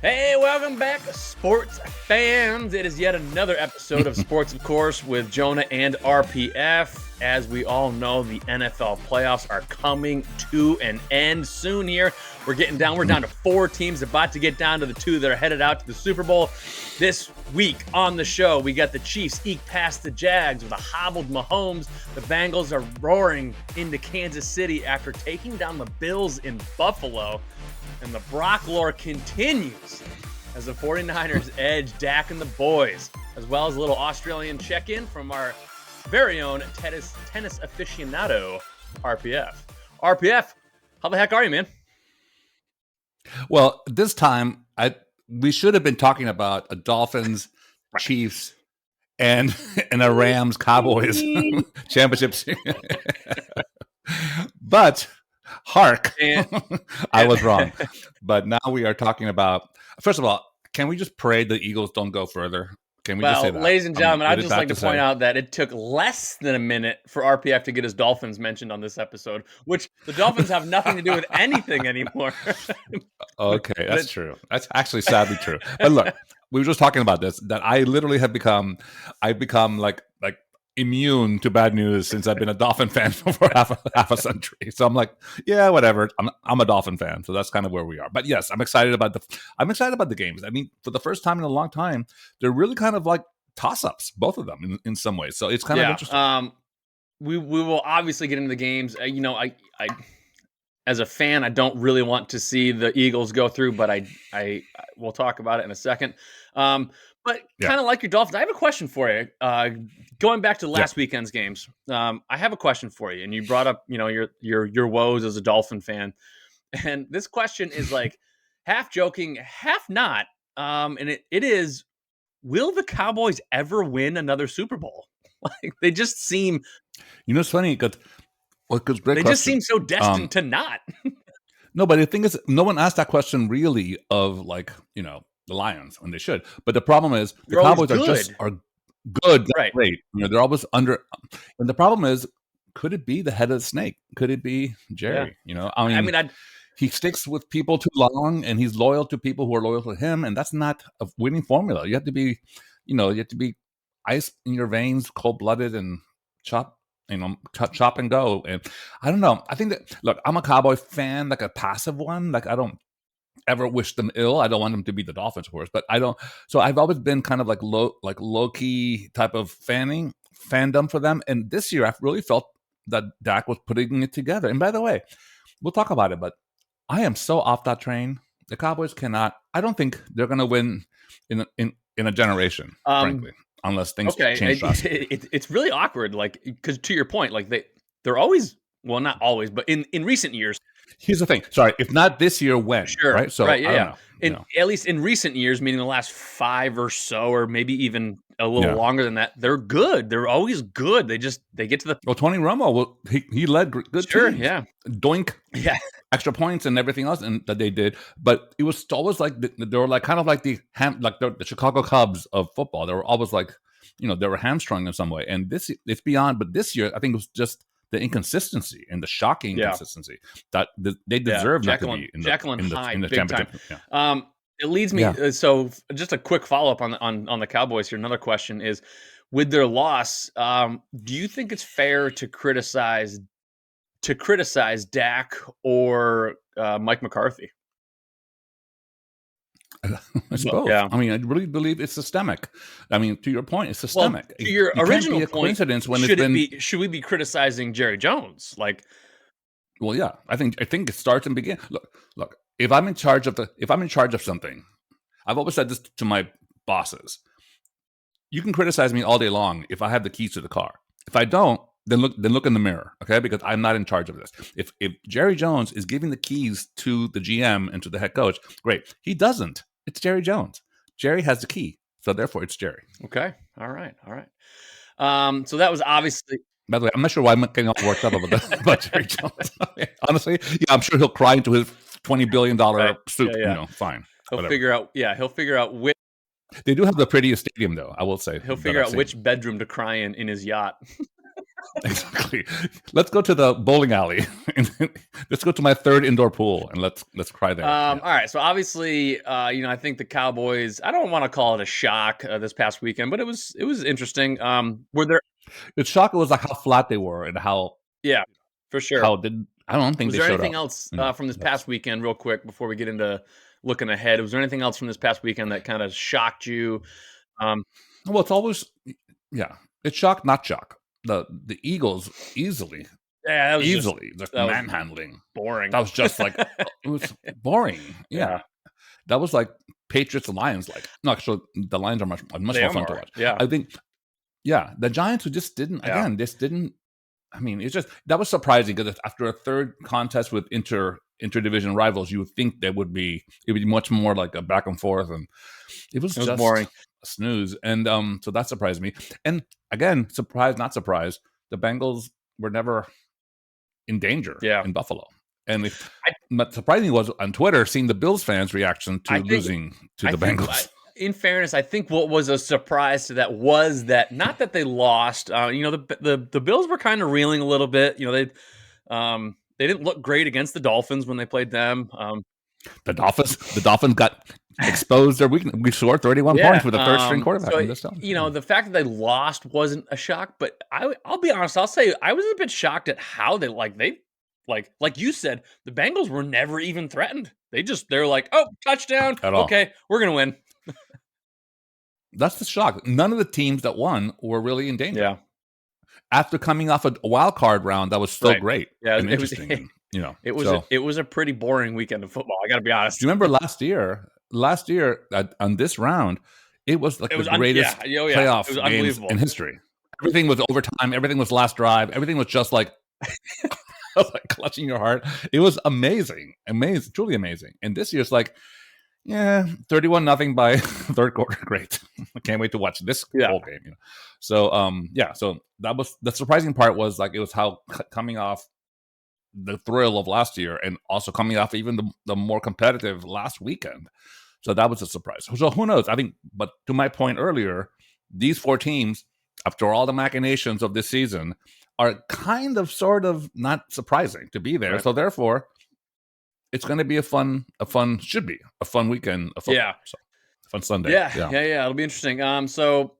Hey, welcome back, sports fans. It is yet another episode of Sports, of course, with Jonah and RPF. As we all know, the NFL playoffs are coming to an end soon here. We're down to 4 teams, about to get down to the 2 that are headed out to the Super Bowl. This week on the show, we got the Chiefs eke past the Jags with a hobbled Mahomes. The Bengals are roaring into Kansas City after taking down the Bills in Buffalo. And the Brock lore continues as the 49ers edge Dak and the boys, as well as a little Australian check-in from our very own tennis aficionado, RPF. RPF, how the heck are you, man? Well, this time, we should have been talking about a Dolphins, Chiefs, and a Rams Cowboys championship. But hark, I was wrong. But now we are talking about, first of all, can we just pray the Eagles don't go further? Can we just say that? Ladies and gentlemen, I'd just like to point out that it took less than a minute for RPF to get his Dolphins mentioned on this episode, which the Dolphins have nothing to do with anything anymore. Okay, that's true. That's actually sadly true. But look, we were just talking about this, that I literally have become like immune to bad news since I've been a Dolphin fan for half a century. So I'm like, yeah, whatever. I'm a Dolphin fan, so that's kind of where we are. But yes, I'm excited about the games. I mean, for the first time in a long time, they're really kind of like toss-ups, both of them in some ways. So it's kind of interesting. We will obviously get into the games. I as a fan, I don't really want to see the Eagles go through, but I we'll talk about it in a second. But kind of like your Dolphins, I have a question for you. Going back to last weekend's games, I have a question for you. And you brought up, your woes as a Dolphin fan. And this question is like half joking, half not. And it is, will the Cowboys ever win another Super Bowl? Like they just seem, it's funny because they just seem so destined to not. No, but the thing is, no one asked that question really of the Lions when they should. But the problem is the Cowboys are good, right? Great. They're always under. And the problem is, could it be the head of the snake? Could it be Jerry? Yeah. He sticks with people too long, and he's loyal to people who are loyal to him, and that's not a winning formula. You have to be, ice in your veins, cold blooded, and chop and go. And I don't know. I think that, look, I'm a Cowboy fan, like a passive one. Like I don't ever wish them ill. I don't want them to be the Dolphins, of course, but I don't. So I've always been kind of like low key type of fandom for them. And this year, I really felt that Dak was putting it together. And by the way, we'll talk about it, but I am so off that train. The Cowboys cannot. I don't think they're going to win in a generation, frankly, unless things change drastically. It's really awkward, because to your point, they're always. Well, not always, but in recent years. Here's the thing. Sorry, if not this year, when? Sure. Right? So, right, yeah. At least in recent years, meaning the last 5 or so, or maybe even a little longer than that, they're good. They're always good. They get to the... Well, Tony Romo, he led good teams. Yeah. Doink. Yeah. Extra points and everything else that they did. But it was always like, they were like kind of like the Chicago Cubs of football. They were always like, they were hamstrung in some way. And it's beyond, but this year, I think it was just the inconsistency and the shocking inconsistency that they deserve not to be in the championship. Yeah. It leads me. So just a quick follow up on the Cowboys here. Another question is, with their loss, do you think it's fair to criticize Dak or Mike McCarthy? I suppose. Yeah. I mean, I really believe it's systemic. I mean, to your point, it's systemic. Well, to your original point, coincidence when should we be criticizing Jerry Jones? Well, yeah, I think it starts and begins. Look. If I'm in charge of something, I've always said this to my bosses. You can criticize me all day long if I have the keys to the car. If I don't, then look in the mirror, okay? Because I'm not in charge of this. If Jerry Jones is giving the keys to the GM and to the head coach, great. He doesn't. It's Jerry Jones. Jerry has the key, so therefore it's Jerry. Okay. All right. So that was obviously. By the way, I'm not sure why I'm getting all worked up about Jerry Jones. Honestly, I'm sure he'll cry into his $20 billion suit. Yeah. Fine. He'll figure out which. They do have the prettiest stadium, though. I will say he'll figure out which bedroom to cry in his yacht. Exactly. Let's go to the bowling alley. Let's go to my third indoor pool and let's cry there. All right. So obviously, I think the Cowboys. I don't want to call it a shock this past weekend, but it was interesting. Were there? It's shocking was like how flat they were and how for sure. I don't think was they there showed anything up. else from this past weekend, real quick, before we get into looking ahead? Was there anything else from this past weekend that kind of shocked you? Well, it's always it's shock, not shock. The Eagles easily just manhandling. Boring. That was just like it was boring. Yeah. That was like Patriots and Lions. Like no, actually, the Lions are much more fun to watch. Yeah, I think. Yeah, the Giants who just didn't. I mean, it's just that was surprising because after a third contest with interdivision rivals, you would think it would be much more like a back and forth, and it was just boring. A snooze. And so that surprised me. And again, surprised, not surprised, the Bengals were never in danger in Buffalo. And but surprising was on Twitter seeing the Bills fans' reaction to losing to the Bengals. In fairness, I think what was a surprise to that was that not that they lost. The Bills were kind of reeling a little bit. They didn't look great against the Dolphins when they played them. The Dolphins got exposed their weakness. We scored 31 points with a third string quarterback. The fact that they lost wasn't a shock, but I'll be honest. I'll say I was a bit shocked at how they like you said, the Bengals were never even threatened. They're like, oh, touchdown. Okay, we're gonna win. That's the shock. None of the teams that won were really in danger. Yeah. After coming off a wild card round, that was still great. Yeah, and interesting. It was a pretty boring weekend of football. I got to be honest. Do you remember last year on this round, it was like the greatest playoff games in history. Everything was overtime. Everything was last drive. Everything was just like, clutching your heart. It was amazing, truly amazing. And this year's like, 31-0 by third quarter. Great. I can't wait to watch this whole game. So, so that was the surprising part was like, it was how coming off the thrill of last year and also coming off even the more competitive last weekend. So that was a surprise. So who knows? I think, but to my point earlier, these four teams, after all the machinations of this season, are kind of sort of not surprising to be there. Right. So therefore, it's going to be a fun weekend. A fun Sunday. Yeah. It'll be interesting. So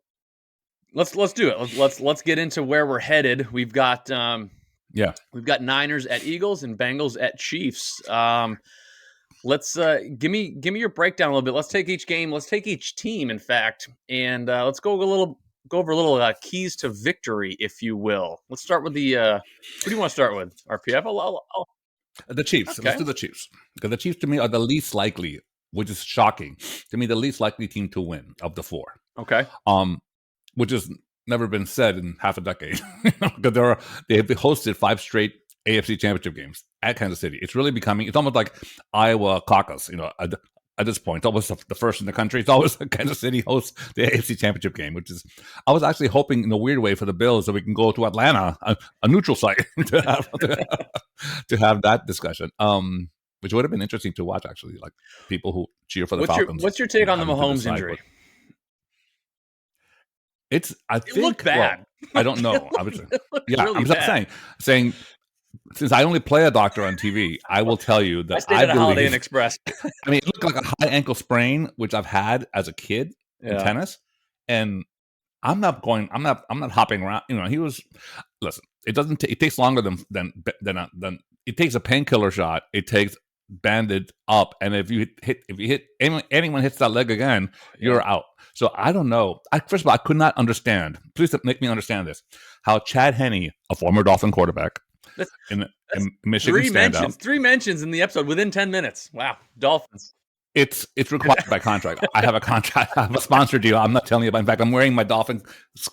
let's do it. Let's get into where we're headed. We've got we've got Niners at Eagles and Bengals at Chiefs. Let's give me your breakdown a little bit. Let's take each game. Let's take each team, in fact, and let's go over a little keys to victory, if you will. Let's start with the. Who do you want to start with? RPF. The Chiefs. Okay. Let's do the Chiefs. Because the Chiefs, to me, are the least likely, which is shocking. To me, the least likely team to win of the four. Okay. Which has never been said in half a decade. Because they've hosted 5 straight AFC Championship games at Kansas City. It's really becoming, it's almost like Iowa caucus, at this point. It's almost the first in the country. It's always Kansas City hosts the AFC Championship game, which is, I was actually hoping in a weird way for the Bills that we can go to Atlanta, a neutral site, to have that discussion, which would have been interesting to watch, actually, like people who cheer for the Falcons. What's your take on the Mahomes injury? It looked bad. Well, I don't know. I was, really I'm just saying, since I only play a doctor on TV, I will tell you that I stayed at Holiday Inn Express. I mean, it looked like a high ankle sprain, which I've had as a kid in tennis, and I'm not hopping around. He was. Listen, it takes longer than it takes a painkiller shot. It takes banded up, and if you hit anyone hits that leg again, you're out. So I don't know. First of all, I could not understand. Please make me understand this. How Chad Henne, a former Dolphin quarterback. In Michigan three mentions in the episode within 10 minutes. Wow, Dolphins. It's required by contract. I have a contract. I have a sponsor deal. I'm not telling you about. In fact, I'm wearing my Dolphins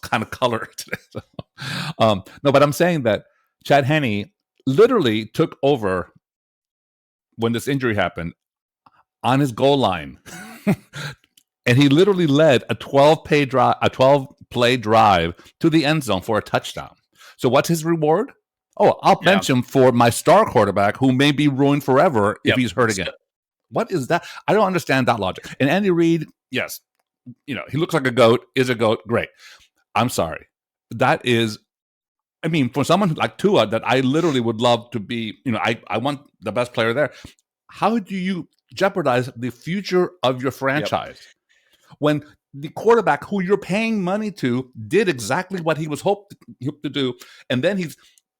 kind of color today. So, no, but I'm saying that Chad Henne literally took over when this injury happened on his goal line, and he literally led a 12-play drive to the end zone for a touchdown. So what's his reward? Oh, I'll bench him for my star quarterback who may be ruined forever if he's hurt again. What is that? I don't understand that logic. And Andy Reid, yes, he looks like a goat, is a goat. Great. I'm sorry. That is I mean, for someone like Tua, that I literally would love to be, I want the best player there. How do you jeopardize the future of your franchise when the quarterback who you're paying money to did exactly what he was hoped to do, and then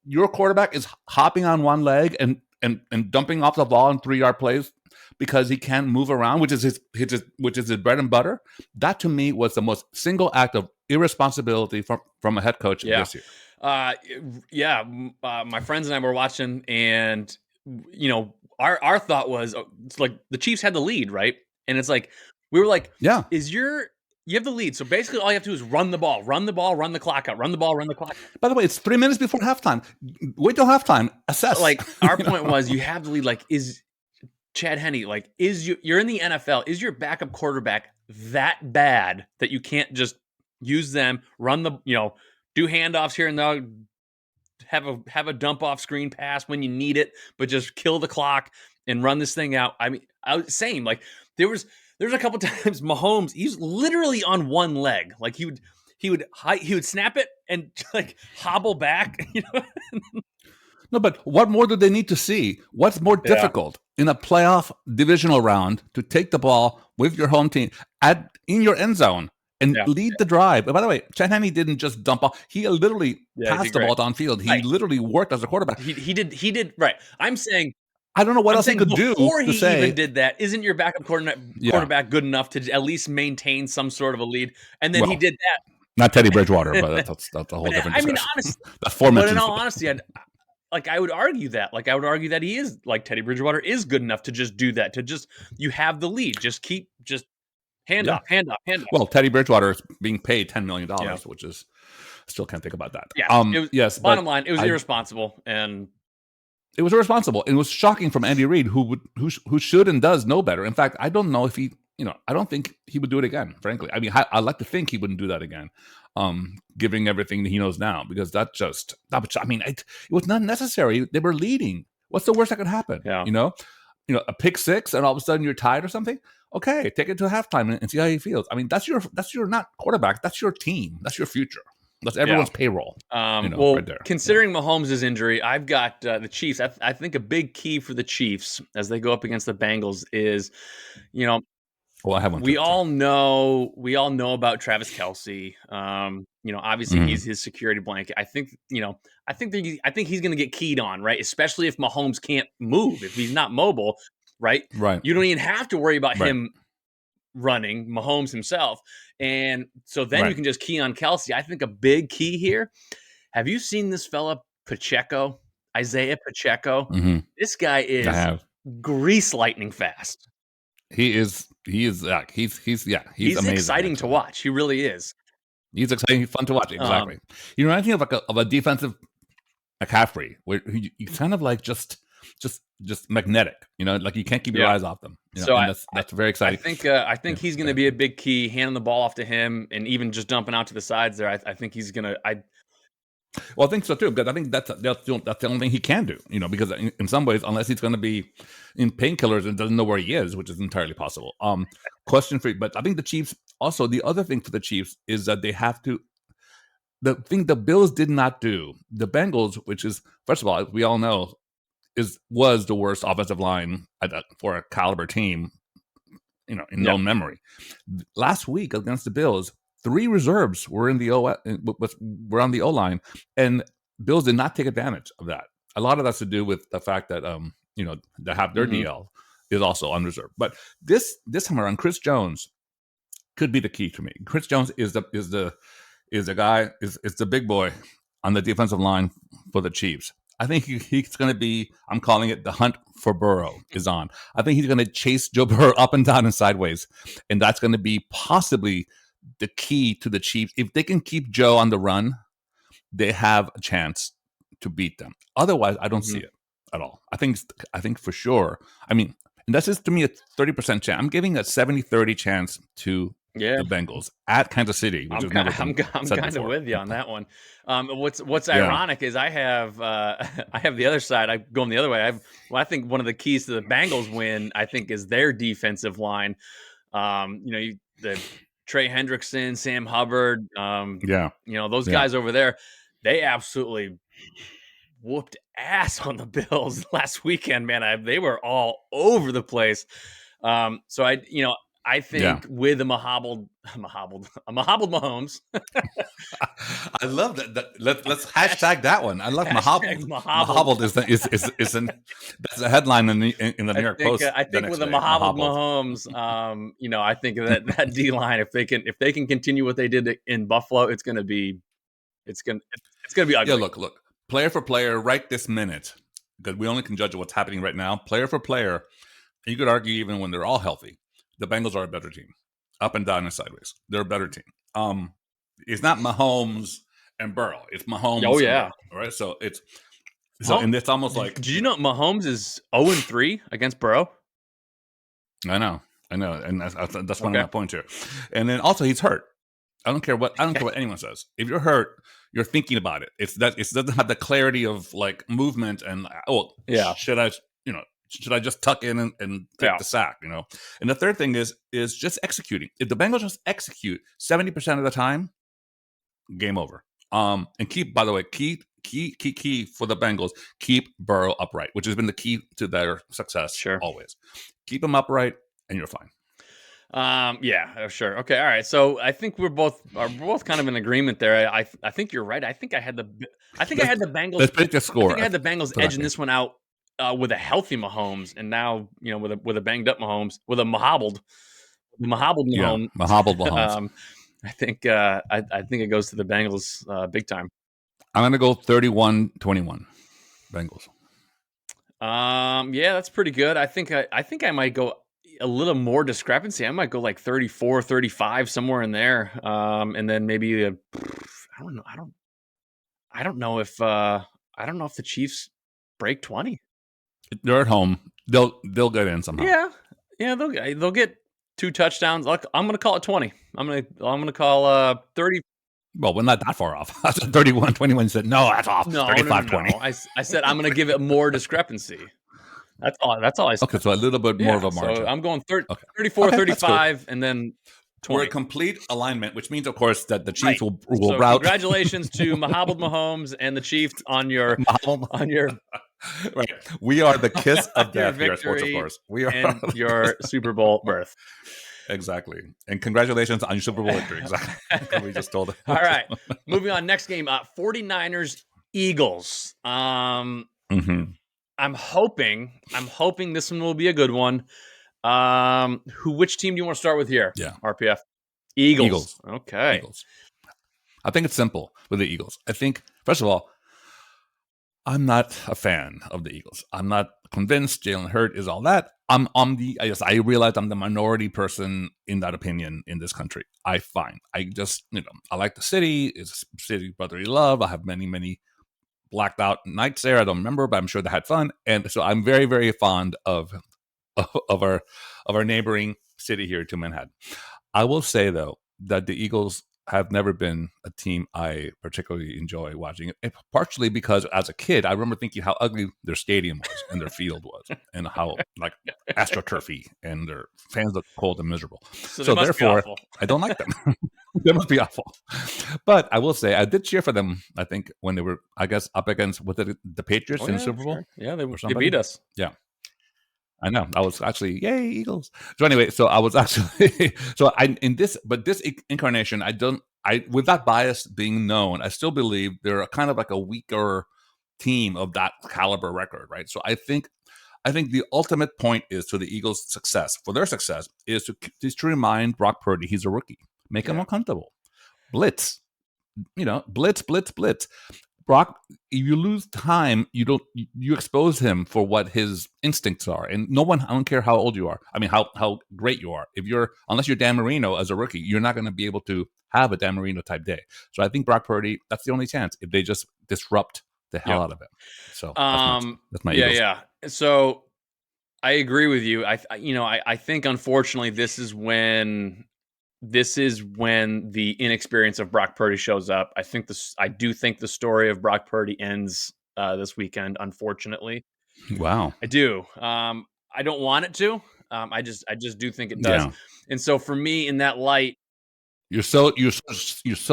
your quarterback is hopping on one leg and dumping off the ball in 3-yard plays because he can't move around, which is his bread and butter? That to me was the most single act of irresponsibility from a head coach this year. My friends and I were watching, and our thought was, it's like the Chiefs had the lead, right? And it's like we were like, you have the lead, so basically all you have to do is run the ball, run the clock out, run the ball, run the clock out. By the way, it's 3 minutes before halftime. Wait till halftime. Assess. Like, our point was, you have the lead. Like, is Chad Henne, like, you're in the NFL? Is your backup quarterback that bad that you can't just use them, run the, do handoffs here and there, have a dump off screen pass when you need it, but just kill the clock and run this thing out? I mean, I was saying, like, there's a couple times Mahomes, he's literally on one leg. Like, he would snap it and like hobble back. No, but what more do they need to see? What's more difficult in a playoff divisional round to take the ball with your home team in your end zone and lead the drive? By the way, Chad Henne didn't just dump off. He literally passed the ball downfield. He literally worked as a quarterback. He did. Right. I'm saying, I don't know what else he could do. Before he even did that, isn't your backup quarterback good enough to at least maintain some sort of a lead? And then he did that. Not Teddy Bridgewater, but that's a whole different discussion. I mean, honestly, but in all honesty, I would argue that. Like, I would argue that he is, like, Teddy Bridgewater is good enough to just do that. You have the lead. Just hand off. Well, Teddy Bridgewater is being paid $10 million, which is, still can't think about that. Yeah. Bottom line, it was irresponsible, and it was irresponsible. It was shocking from Andy Reid, who should and does know better. In fact, I don't know if I don't think he would do it again, frankly. I mean, I like to think he wouldn't do that again, giving everything that he knows now, because it was not necessary. They were leading. What's the worst that could happen? Yeah. A pick six, and all of a sudden you're tied or something. Okay, take it to halftime and see how he feels. I mean, that's your not quarterback. That's your team. That's your future. That's everyone's payroll. Right there. Considering Mahomes' injury, I've got the Chiefs. I think a big key for the Chiefs as they go up against the Bengals is, well, I have one. We all know about Travis Kelce. Obviously he's his security blanket. I think he's going to get keyed on, right? Especially if Mahomes can't move, if he's not mobile, right? Right. You don't even have to worry about him running, Mahomes himself. And so then you can just key on Kelce. I think a big key here. Have you seen this fella Pacheco, Isiah Pacheco? Mm-hmm. This guy is grease lightning fast. He's amazing. Exciting to watch. He really is. He's exciting. He's fun to watch. Exactly. I think of a defensive McCaffrey, where he's kind of like just magnetic. Like you can't keep your eyes off them. So that's very exciting. I think he's going to be a big key, handing the ball off to him, and even just dumping out to the sides there. I think he's going to. Well, I think so too, because I think that's the only thing he can do. Because in some ways, unless he's going to be in painkillers and doesn't know where he is, which is entirely possible. Question for you, but I think the Chiefs also, the other thing for the Chiefs is that they have to. The thing the Bills did not do, the Bengals, which is, first of all, we all know, was the worst offensive line for a caliber team, in known memory. Last week against the Bills, 3 reserves were in the were on the O-line, and Bills did not take advantage of that. A lot of that's to do with the fact that they have their DL is also on reserve. But this time around, Chris Jones could be the key to me. Chris Jones is the guy, is the big boy on the defensive line for the Chiefs. I think he's going to be, I'm calling it the hunt for Burrow is on. I think he's going to chase Joe Burrow up and down and sideways. And that's going to be possibly the key to the Chiefs. If they can keep Joe on the run, they have a chance to beat them. Otherwise, I don't see it at all. I think for sure. I mean, and that's just to me a 30% chance. I'm giving a 70-30 chance to the Bengals at Kansas City. Which I'm kind of with you on that one. What's ironic is I have the other side. I go the other way. I think one of the keys to the Bengals win, I think, is their defensive line. The Trey Hendrickson, Sam Hubbard. Those guys over there. they absolutely whooped ass on the Bills last weekend, man. They were all over the place. So I think with a hobbled Mahomes. I love that. Let's hashtag that one. I love Hashtag Mahobbled. Mahobbled. Is that's a headline in the New York Post. I think with a Mahobbled Mahomes, I think that D line, if they can continue what they did in Buffalo, it's gonna be ugly. Yeah, look, player for player, right this minute, because we only can judge what's happening right now. Player for player, you could argue even when they're all healthy, the Bengals are a better team, up and down and sideways. They're a better team. It's not Mahomes and Burrow. It's Mahomes. Oh yeah. All right. So and it's almost like. Did you know Mahomes is 0-3 against Burrow? I know, and that's one of my points here. And then also he's hurt. I don't care what anyone says. If you're hurt, you're thinking about it. It doesn't have the clarity of like movement and should I just tuck in and take the sack? And the third thing is just executing. If the Bengals just execute 70% of the time, game over. And keep for the Bengals, keep Burrow upright, which has been the key to their success. Sure. Always keep him upright, and you're fine. Yeah, sure. Okay, all right. So I think we're both kind of in agreement there. I think you're right. I think I had the Bengals. Let's pick the score. I think I had the Bengals edging this one out with a healthy Mahomes, and now with a banged up Mahomes, with a Mahobbled Mahomes. Yeah, Mahobbled Mahomes. I think it goes to the Bengals big time. I'm gonna go 31-21 Bengals. Yeah, that's pretty good. I think I might go a little more discrepancy. I might go like 34-35, somewhere in there. And then maybe I don't know if the Chiefs break 20. They're at home. They'll get in somehow. Yeah, they'll get 2 touchdowns. I'm going to call it 20. I'm going to call 30. Well, we're not that far off. 31-21 said no, that's off. No, 35-20. No. I said I'm going to give it more discrepancy. That's all I said. Okay, so a little bit more of a margin. So I'm going 34-35, and then 20. We're a complete alignment, which means, of course, that the Chiefs will so route. Congratulations to Mahobbled Mahomes and the Chiefs on your Right. We are the kiss of death here at Sports, of course. We are and your Super Bowl berth. Exactly. And congratulations on your Super Bowl victory. Exactly. We just told it. All right. Moving on. Next game, 49ers Eagles. I'm hoping this one will be a good one. Which team do you want to start with here? Yeah. RPF. Eagles. Okay. Eagles. I think it's simple with the Eagles. I think, first of all, I'm not a fan of the Eagles. I'm not convinced Jalen Hurts is all that. I realize I'm the minority person in that opinion in this country. I just, I like the city. It's a city brotherly love. I have many, many blacked out nights there. I don't remember, but I'm sure they had fun. And so I'm very, very fond of our neighboring city here to Manhattan. I will say, though, that the Eagles have never been a team I particularly enjoy watching. Partially because as a kid, I remember thinking how ugly their stadium was and their field was, and how like astroturfy, and their fans look cold and miserable. So therefore, I don't like them. They must be awful. But I will say I did cheer for them. I think when they were, up against the Patriots in the Super Bowl. Sure. Yeah, they beat us. Yeah. I know. I was actually, yay, Eagles. So anyway, this incarnation, with that bias being known, I still believe they're kind of like a weaker team of that caliber record, right? So I think the ultimate point is to the Eagles' success. For their success is to remind Brock Purdy he's a rookie. Make him uncomfortable. Blitz. Blitz. Brock, if you lose time, you expose him for what his instincts are. And I don't care how old you are. I mean, how great you are. Unless you're Dan Marino as a rookie, you're not going to be able to have a Dan Marino type day. So I think Brock Purdy, that's the only chance if they just disrupt the hell out of it. So that's my Eagles. Yeah. So I agree with you. I think unfortunately this is when the inexperience of Brock Purdy shows up. I do think the story of Brock Purdy ends this weekend, unfortunately. Wow. I do. I don't want it to. I just do think it does. Yeah. And so for me, in that light, you're so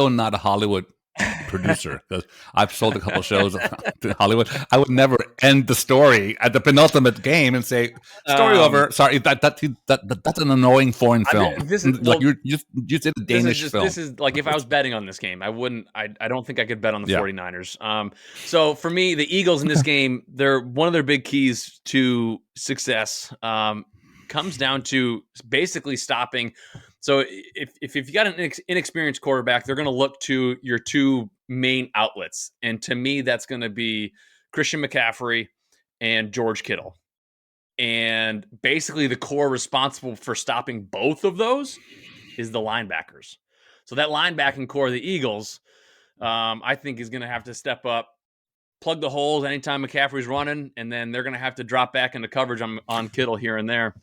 not a Hollywood producer, because I've sold a couple shows to Hollywood. I would never end the story at the penultimate game and say, "Story over." Sorry, that's an annoying foreign film. You did a Danish film. This is like if I was betting on this game, I don't think I could bet on the 49ers. So for me, the Eagles in this game, one of their big keys to success comes down to basically stopping. So if you got an inexperienced quarterback, they're going to look to your two main outlets. And to me, that's going to be Christian McCaffrey and George Kittle. And basically the core responsible for stopping both of those is the linebackers. So that linebacking core of the Eagles, I think is going to have to step up, plug the holes anytime McCaffrey's running, and then they're going to have to drop back into coverage on Kittle here and there.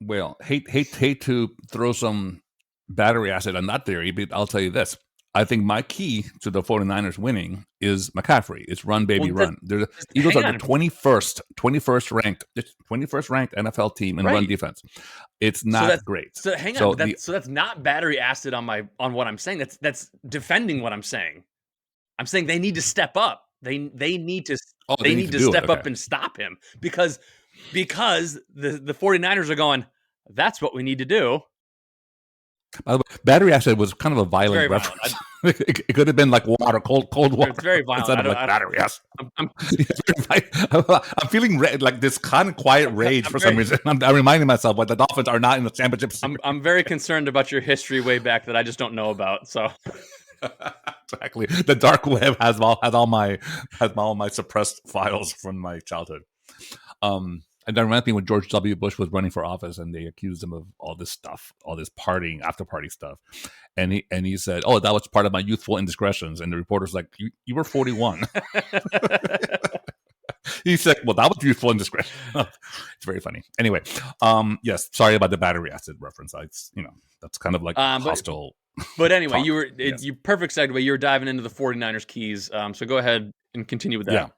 Well, hate to throw some battery acid on that theory, but I'll tell you this. I think my key to the 49ers winning is McCaffrey. It's run, baby, run. The Eagles are the 21st ranked NFL team in run defense. It's not great. So hang on. That's not battery acid on what I'm saying. That's defending what I'm saying. I'm saying they need to step up. They need to step up and stop him because the 49ers are going, that's what we need to do. By the way, battery acid was kind of a violent reference. It could have been like water, cold water. It's very violent. Instead of like battery acid. I'm feeling like this kind of quiet rage for some reason. I'm reminding myself what the Dolphins are not in the championship. I'm very concerned about your history way back that I just don't know about. So exactly, the dark web has all my suppressed files from my childhood. And that reminds me when George W. Bush was running for office and they accused him of all this stuff, all this partying, after party stuff. And he said, "Oh, that was part of my youthful indiscretions." And the reporter's like, you were 41. He said, "Well, that was youthful indiscretion." It's very funny. Anyway, yes, sorry about the battery acid reference. That's kind of like hostile. But anyway, you perfect segue. You were diving into the 49ers keys. So go ahead and continue with that. Yeah.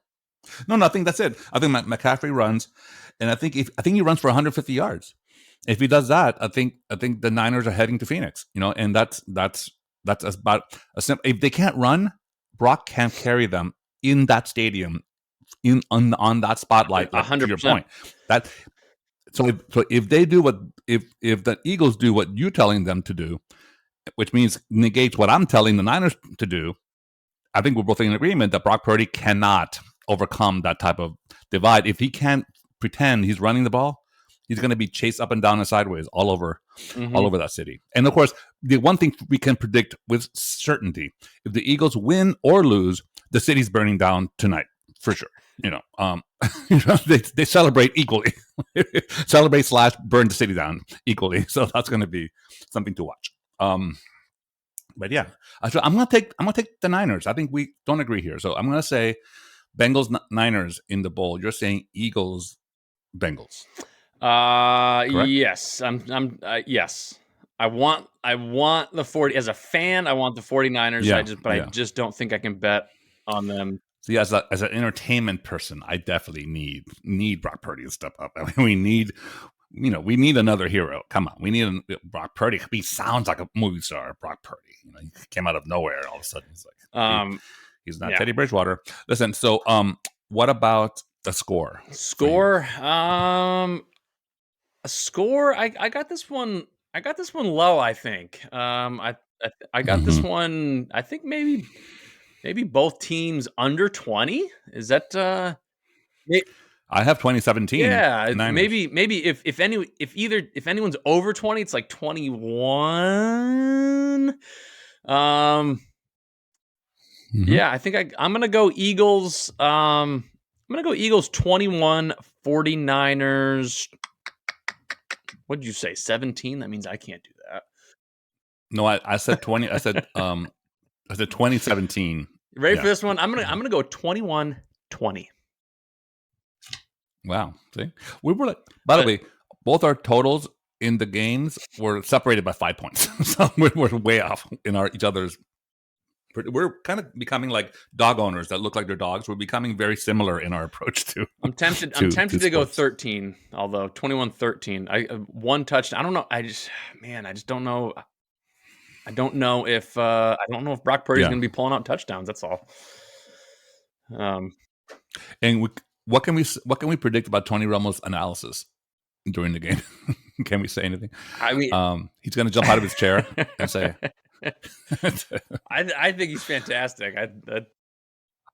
No, I think that's it. I think McCaffrey runs, and I think he runs for 150 yards. If he does that, I think the Niners are heading to Phoenix. And that's about a simple. If they can't run, Brock can't carry them in that stadium, on that spotlight. 100%. To your point, so if they do if the Eagles do what you're telling them to do, which means negates what I'm telling the Niners to do, I think we're both in agreement that Brock Purdy cannot overcome that type of divide. If he can't pretend he's running the ball, he's going to be chased up and down and sideways all over that city. And of course, the one thing we can predict with certainty, if the Eagles win or lose, the city's burning down tonight for sure. They celebrate equally, burn the city down equally. So that's going to be something to watch. But yeah, so I'm gonna take the Niners. I think we don't agree here, so I'm gonna say Bengals Niners in the bowl. You're saying Eagles Bengals. Yes, yes. I want the 40 as a fan. I want the 49ers. Yeah, I just don't think I can bet on them. See, as an entertainment person, I definitely need Brock Purdy to step up. I mean, we need another hero. Come on, we need Brock Purdy. He sounds like a movie star, Brock Purdy. He came out of nowhere, and all of a sudden he's like, he's not Teddy Bridgewater. Listen, so what about the score? A score. I got this one. I got this one low. I think. I got this one. I think maybe both teams under 20. Is that? I have 2017. Yeah, Niners. maybe if anyone's over 20, it's like 21. Yeah, I think I'm gonna go Eagles. I'm gonna go Eagles 21, 49ers. What did you say? 17? That means I can't do that. No, I said 20. I said 2017. Ready for this one? I'm gonna go 21-20. Wow. See, we were by the way, both our totals in the games were separated by 5 points, so we're way off in each other's. We're kind of becoming like dog owners that look like their dogs. We're becoming very similar in our approach to. I'm tempted to go 13, although 21-13. I one touchdown. I don't know. I just don't know. I don't know if Brock Purdy is going to be pulling out touchdowns. That's all. And what can we predict about Tony Romo's analysis during the game? Can we say anything? I mean, he's going to jump out of his chair and say, I think he's fantastic. I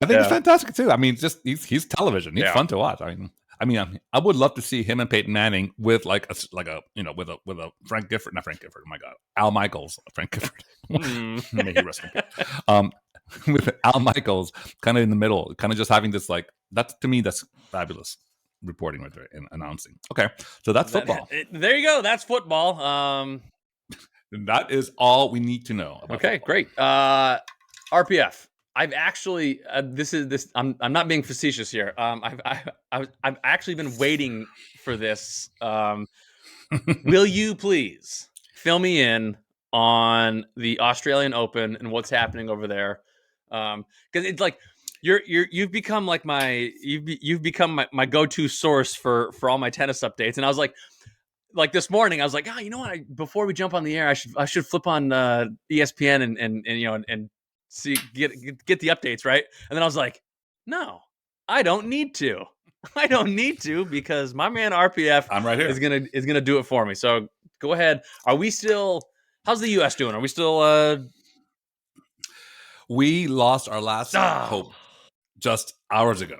think he's fantastic too. I mean, just he's television. He's fun to watch. I mean, I would love to see him and Peyton Manning with with a Frank Gifford, not Frank Gifford. Oh my God, Al Michaels, Frank Gifford. May he rest in peace. With Al Michaels kind of in the middle, kind of just having this to me, that's fabulous reporting right there and announcing. Okay, so that's football. There you go. That's football. That is all we need to know. Okay, great. RPF. I've actually I'm not being facetious here. I've actually been waiting for this. Will you please fill me in on the Australian Open and what's happening over there? Because it's like you've become like my go-to source for all my tennis updates. And I was like this morning, I was like, you know what? Before we jump on the air, I should flip on ESPN and see get the updates, right? And then I was like, no, I don't need to. I don't need to because my man RPF I'm right here. is gonna do it for me. So go ahead. Are we still? How's the U.S. doing? Are we still? We lost our last hope just hours ago.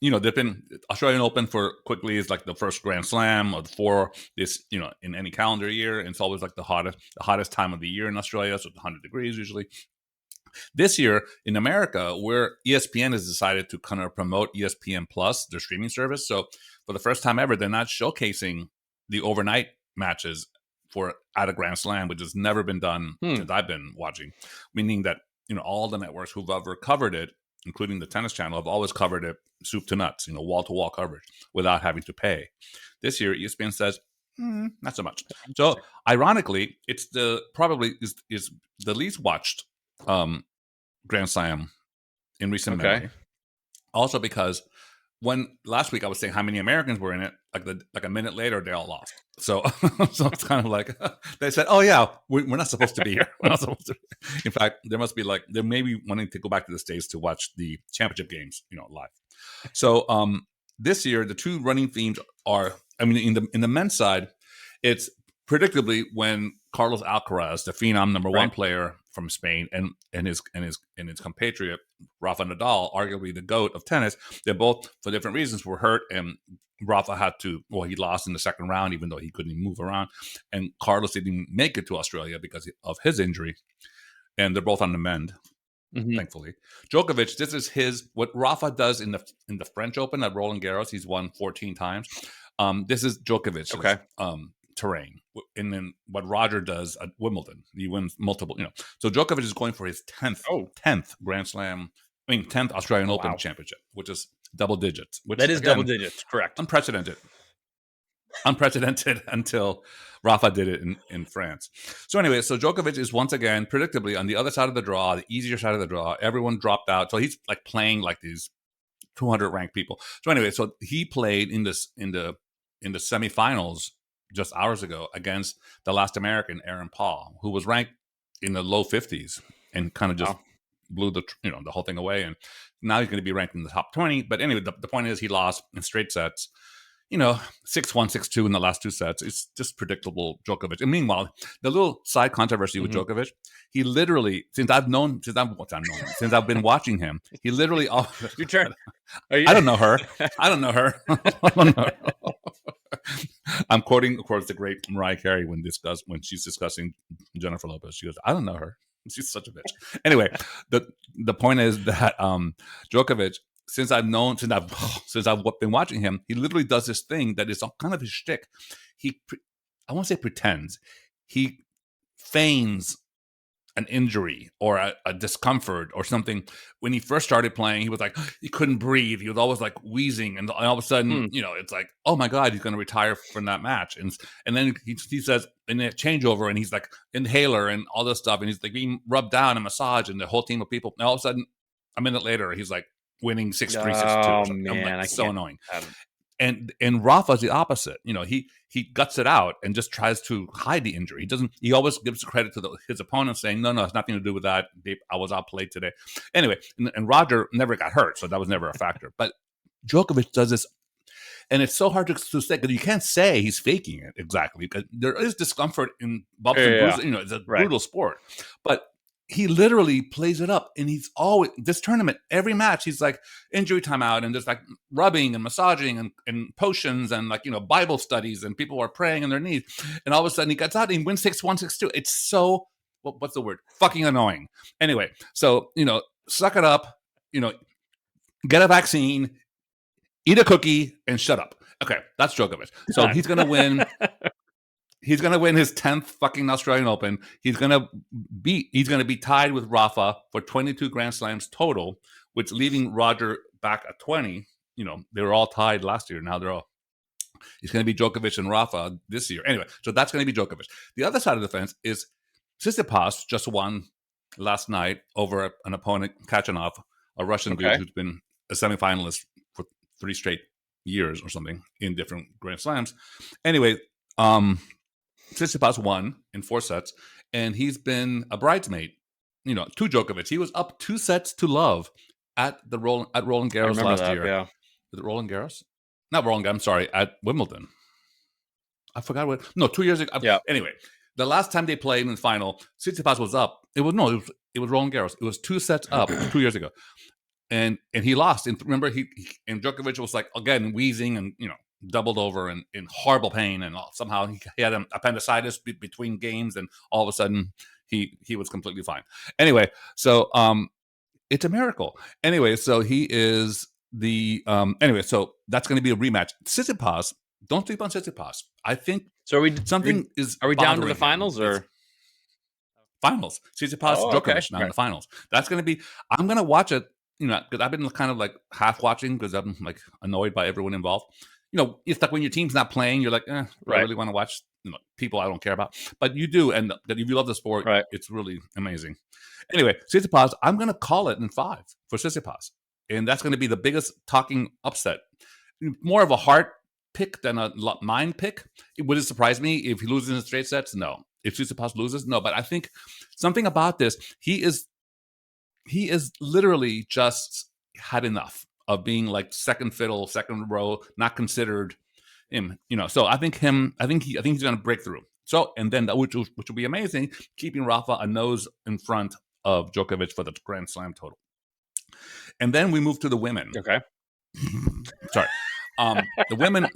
They've been Australian Open for quickly is like the first Grand Slam of the four this, in any calendar year. And it's always like the hottest time of the year in Australia. So it's 100 degrees usually. This year in America, where ESPN has decided to kind of promote ESPN Plus, their streaming service. So for the first time ever, they're not showcasing the overnight matches at a Grand Slam, which has never been done since I've been watching. Meaning that, all the networks who've ever covered it, including the Tennis Channel, have always covered it soup to nuts, wall-to-wall coverage without having to pay. This year, ESPN says, not so much. So, ironically, it's probably is the least watched Grand Slam in recent memory. Also because when last week I was saying how many Americans were in it, like a minute later, they all lost. So it's kind of like they said, "Oh yeah, we're not supposed to be here." We're not supposed to. In fact, there may be wanting to go back to the States to watch the championship games, live. So this year, the two running themes are, in the men's side, it's predictably when Carlos Alcaraz, the phenom number one player from Spain, and his compatriot Rafa Nadal, arguably the GOAT of tennis, they both, for different reasons, were hurt, and Rafa he lost in the second round, even though he couldn't even move around, and Carlos didn't make it to Australia because of his injury, and they're both on the mend. Thankfully, Djokovic, this is what Rafa does in the French Open at Roland Garros. He's won 14 times. This is Djokovic's terrain, and then what Roger does at Wimbledon, he wins multiple. So Djokovic is going for his 10th Grand Slam, 10th Australian Open championship, which is double digits. That is double digits, correct? Unprecedented until Rafa did it in France. So anyway, so Djokovic is once again, predictably, on the other side of the draw, the easier side of the draw. Everyone dropped out. So he's like playing like these 200 ranked people. So anyway, so he played in the semifinals just hours ago against the last American, Aaron Paul, who was ranked in the low 50s and kind of just blew the whole thing away. And now he's going to be ranked in the top 20. But anyway, the point is he lost in straight sets. 6-1, 6-2 in the last two sets. It's just predictable Djokovic. And meanwhile, the little side controversy with Djokovic, he literally, since I've been watching him, he literally. Your turn. I don't know her. I'm quoting, of course, the great Mariah Carey when she's discussing Jennifer Lopez. She goes, "I don't know her. She's such a bitch." Anyway, the point is that Djokovic, since I've been watching him, he literally does this thing that is kind of his shtick. I won't say pretends. He feigns an injury or a discomfort or something. When he first started playing, he was like, he couldn't breathe. He was always like wheezing. And all of a sudden, it's like, oh my God, he's going to retire from that match. And then he says in a changeover, and he's like inhaler and all this stuff. And he's like being rubbed down and massaged and the whole team of people. And all of a sudden, a minute later, he's like winning 6-3, 6-2. Oh man, so annoying. And Rafa's the opposite. He guts it out and just tries to hide the injury. He always gives credit to his opponent, saying, no, it's nothing to do with that. I was outplayed today. Anyway, and Roger never got hurt, so that was never a factor. But Djokovic does this, and it's so hard to say because you can't say he's faking it exactly because there is discomfort in bumps and bruises. It's a brutal sport, but he literally plays it up, and he's always this tournament. Every match, he's like injury timeout, and there's like rubbing and massaging and potions and Bible studies, and people are praying on their knees, and all of a sudden he gets out and he wins 6-1, 6-2. It's so what's the word? Fucking annoying. Anyway, so suck it up. Get a vaccine, eat a cookie, and shut up. Okay, that's Djokovic. So he's gonna win. He's going to win his 10th fucking Australian Open. He's going to be tied with Rafa for 22 Grand Slams total, which leaving Roger back at 20. They were all tied last year. Now he's going to be Djokovic and Rafa this year. Anyway, so that's going to be Djokovic. The other side of the fence is Tsitsipas just won last night over an opponent, Kachanov, a Russian dude who's been a semifinalist for 3 straight years or something in different Grand Slams. Anyway, Tsitsipas won in 4 sets, and he's been a bridesmaid, to Djokovic. He was up 2 sets to love at Roland Garros last year. Yeah. Was it Roland Garros? Not Roland Garros. I'm sorry, at Wimbledon. I forgot what. No, 2 years ago. Yeah. Anyway, the last time they played in the final, Tsitsipas was up. It was Roland Garros. It was 2 sets up 2 years ago, and he lost. And remember, and Djokovic was like again wheezing and doubled over and in horrible pain, and somehow he had an appendicitis between games, and all of a sudden he was completely fine. Anyway, so it's a miracle. Anyway, so he is so that's going to be a rematch. Tsitsipas, don't sleep on Tsitsipas. I think so. Are we down to the finals or finals? Tsitsipas, Djokovic now in the finals. That's going to be. I'm going to watch it. Because I've been kind of like half watching because I'm like annoyed by everyone involved. It's like when your team's not playing, you're like, I really want to watch people I don't care about. But you do, and if you love the sport, it's really amazing. Anyway, Tsitsipas, I'm going to call it in 5 for Tsitsipas. And that's going to be the biggest talking upset. More of a heart pick than a mind pick. Would it surprise me if he loses in straight sets? No. If Tsitsipas loses? No. But I think something about this, he is literally just had enough of being like second fiddle, second row, not considered him, So I think he's going to break through. So, and then which will be amazing, keeping Rafa a nose in front of Djokovic for the Grand Slam total. And then we move to the women. Okay. Sorry. The women,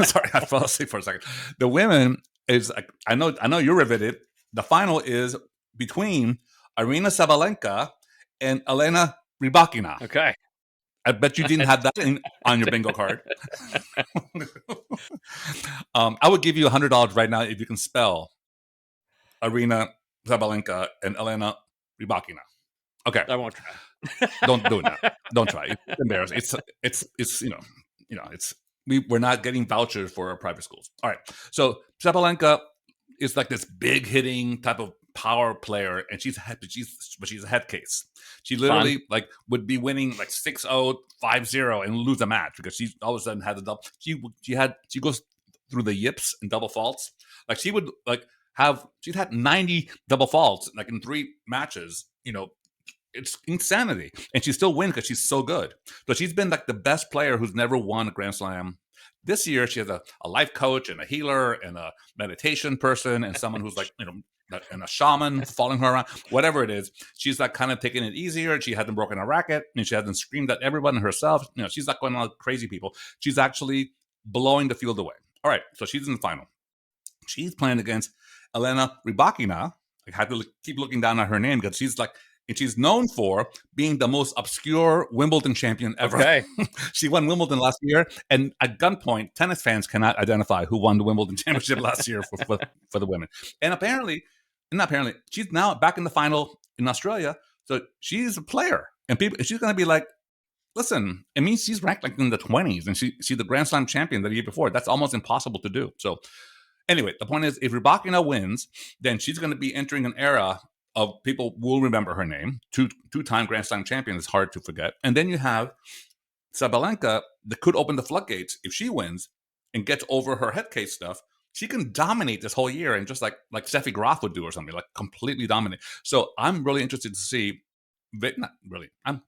sorry, I fell asleep for a second. The women is, I know you're riveted. The final is between Aryna Sabalenka and Elena Rybakina. Okay. I bet you didn't have that on your bingo card. I would give you $100 right now if you can spell Aryna Sabalenka and Elena Rybakina. Okay. I won't try. Don't do it now. Don't try. It's embarrassing. It's we're not getting vouchers for our private schools. All right. So Sabalenka is like this big hitting type of power player, and she's a head case. She literally would be winning like 6-0, 5-0 and lose a match because she all of a sudden had the double. She goes through the yips and double faults. Like she would she'd had 90 double faults like in 3 matches. It's insanity, and she still wins because she's so good. So she's been like the best player who's never won a Grand Slam. This year, she has a life coach and a healer and a meditation person and someone who's and a shaman following her around, whatever it is. She's like kind of taking it easier. She hasn't broken a racket, and she hasn't screamed at everyone herself. She's not going on crazy people. She's actually blowing the field away. All right, so she's in the final. She's playing against Elena Rybakina. I had to keep looking down at her name because she's known for being the most obscure Wimbledon champion ever. Okay. She won Wimbledon last year, and at gunpoint, tennis fans cannot identify who won the Wimbledon championship last year for the women. And she's now back in the final in Australia, so she's a player. And she's going to be like, listen, it means she's ranked like in the 20s, and she's the Grand Slam champion the year before. That's almost impossible to do. So anyway, the point is, if Rybakina wins, then she's going to be entering an era of people will remember her name. Two-time Grand Slam champion is hard to forget. And then you have Sabalenka, that could open the floodgates if she wins and gets over her head case stuff. She can dominate this whole year and just like Steffi Graf would do or something, like completely dominate. So I'm really interested to see. Not really. I'm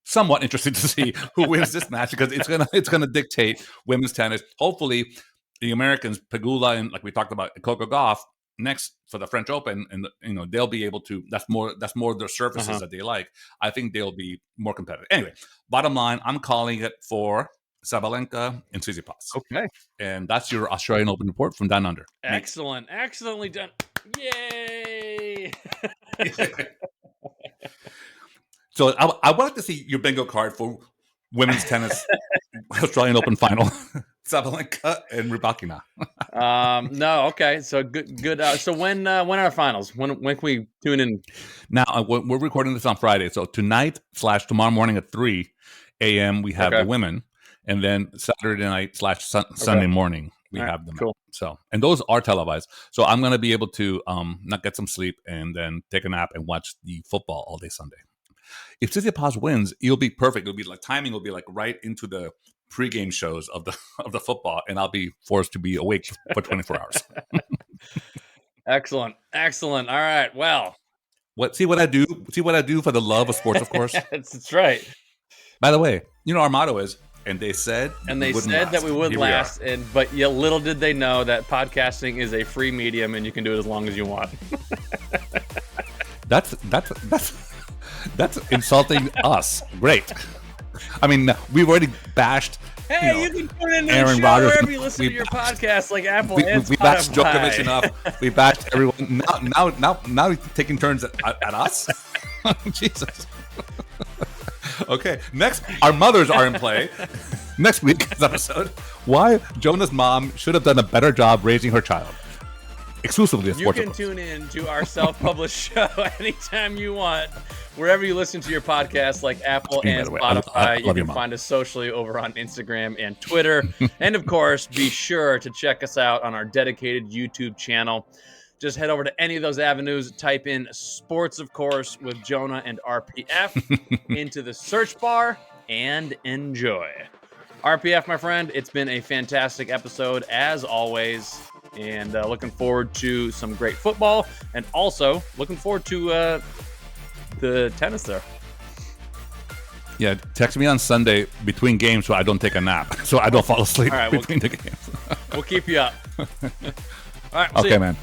somewhat interested to see who wins this match because it's gonna dictate women's tennis. Hopefully, the Americans, Pegula and like we talked about, Coco Gauff next for the French Open, and they'll be able to. That's more of their surfaces that they like. I think they'll be more competitive. Anyway, bottom line, I'm calling it for Sabalenka and Tsitsipas. Okay, and that's your Australian Open report from down under. Excellent, excellently done. Yay! So I would like to see your bingo card for women's tennis Australian Open final. Sabalenka and Rybakina. No, okay. So good. So when are our finals? When can we tune in? Now we're recording this on Friday. So tonight / tomorrow morning at 3 a.m. we have the women, and then Saturday night / Sunday morning we have them. Cool. So and those are televised. So I'm going to be able to not get some sleep and then take a nap and watch the football all day Sunday. If Tsitsipas wins, it'll be perfect. It'll be like timing will be like right into the pregame shows of the football, and I'll be forced to be awake for 24 hours. Excellent. All right. Well, see what I do for the love of sports, of course. That's right. By the way, our motto is, and they said that we would last, but little did they know that podcasting is a free medium, and you can do it as long as you want. That's insulting us. Great. I mean, we've already bashed. Hey, you can tune in Aaron the show Rodgers. wherever you listen to your podcast, like Apple and Spotify. We bashed Djokovic enough. We bashed everyone. Now he's taking turns at us. Jesus. Okay. Next, our mothers are in play. Next week's episode: why Jonah's mom should have done a better job raising her child. Exclusively at Sports. You can tune in to our self-published show anytime you want, wherever you listen to your podcast, like Apple and Spotify. You can find us socially over on Instagram and Twitter. And of course, be sure to check us out on our dedicated YouTube channel. Just head over to any of those avenues, type in Sports, of course, with Jonah and RPF into the search bar and enjoy. RPF, my friend, it's been a fantastic episode as always. And looking forward to some great football, and also looking forward to the tennis there. Yeah, text me on Sunday between games so I don't take a nap, so I don't fall asleep between the games. We'll keep you up. All right, okay, man.